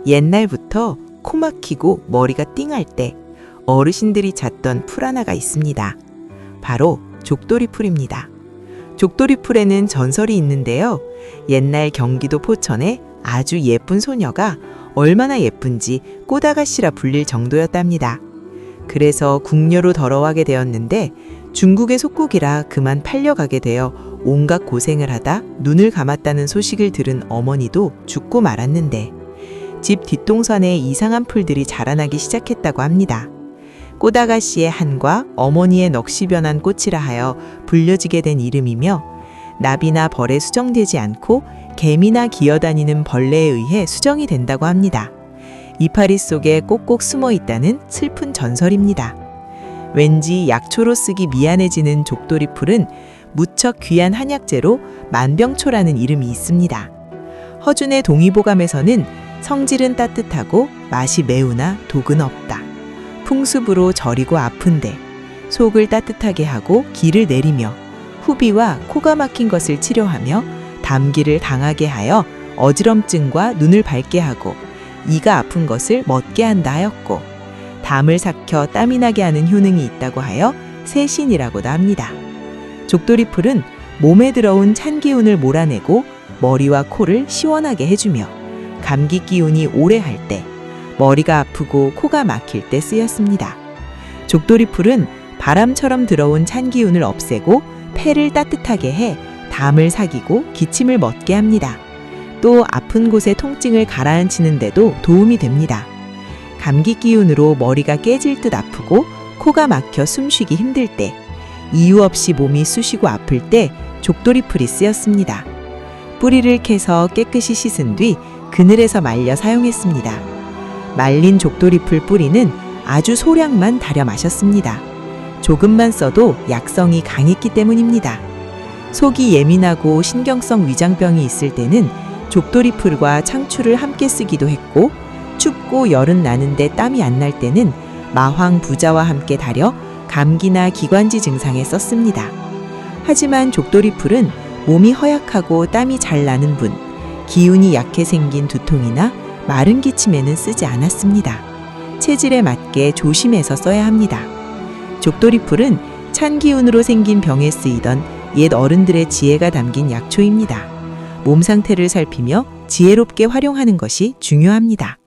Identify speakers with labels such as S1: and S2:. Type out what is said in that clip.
S1: 옛날부터 코 막히고 머리가 띵할 때 어르신들이 잤던 풀 하나가 있습니다. 바로 족돌이풀입니다. 족돌이풀에는 전설이 있는데요. 옛날 경기도 포천에 아주 예쁜 소녀가 얼마나 예쁜지 꽃아가씨라 불릴 정도였답니다. 그래서 궁녀로 더러워하게 되었는데 중국의 속국이라 그만 팔려가게 되어 온갖 고생을 하다 눈을 감았다는 소식을 들은 어머니도 죽고 말았는데 집 뒷동산에 이상한 풀들이 자라나기 시작했다고 합니다. 꽃아가씨의 한과 어머니의 넋이 변한 꽃이라 하여 불려지게 된 이름이며 나비나 벌에 수정되지 않고 개미나 기어다니는 벌레에 의해 수정이 된다고 합니다. 이파리 속에 꼭꼭 숨어 있다는 슬픈 전설입니다. 왠지 약초로 쓰기 미안해지는 족돌이풀은 무척 귀한 한약재로 만병초라는 이름이 있습니다. 허준의 동의보감에서는 성질은 따뜻하고 맛이 매우나 독은 없다. 풍습으로 저리고 아픈데 속을 따뜻하게 하고 기를 내리며 후비와 코가 막힌 것을 치료하며 담기를 당하게 하여 어지럼증과 눈을 밝게 하고 이가 아픈 것을 멎게 한다 하였고 담을 삭혀 땀이 나게 하는 효능이 있다고 하여 세신이라고도 합니다. 족돌이풀은 몸에 들어온 찬 기운을 몰아내고 머리와 코를 시원하게 해주며 감기 기운이 오래 할 때, 머리가 아프고 코가 막힐 때 쓰였습니다. 족돌이풀은 바람처럼 들어온 찬 기운을 없애고 폐를 따뜻하게 해 담을 사기고 기침을 멎게 합니다. 또 아픈 곳의 통증을 가라앉히는 데도 도움이 됩니다. 감기 기운으로 머리가 깨질 듯 아프고 코가 막혀 숨쉬기 힘들 때, 이유 없이 몸이 쑤시고 아플 때 족돌이풀이 쓰였습니다. 뿌리를 캐서 깨끗이 씻은 뒤 그늘에서 말려 사용했습니다. 말린 족돌이풀 뿌리는 아주 소량만 달여 마셨습니다. 조금만 써도 약성이 강했기 때문입니다. 속이 예민하고 신경성 위장병이 있을 때는 족돌이풀과 상추를 함께 쓰기도 했고, 춥고 열은 나는데 땀이 안 날 때는 마황 부자와 함께 달여 감기나 기관지 증상에 썼습니다. 하지만 족돌이풀은 몸이 허약하고 땀이 잘 나는 분, 기운이 약해 생긴 두통이나 마른 기침에는 쓰지 않았습니다. 체질에 맞게 조심해서 써야 합니다. 족돌이풀은 찬 기운으로 생긴 병에 쓰이던 옛 어른들의 지혜가 담긴 약초입니다. 몸 상태를 살피며 지혜롭게 활용하는 것이 중요합니다.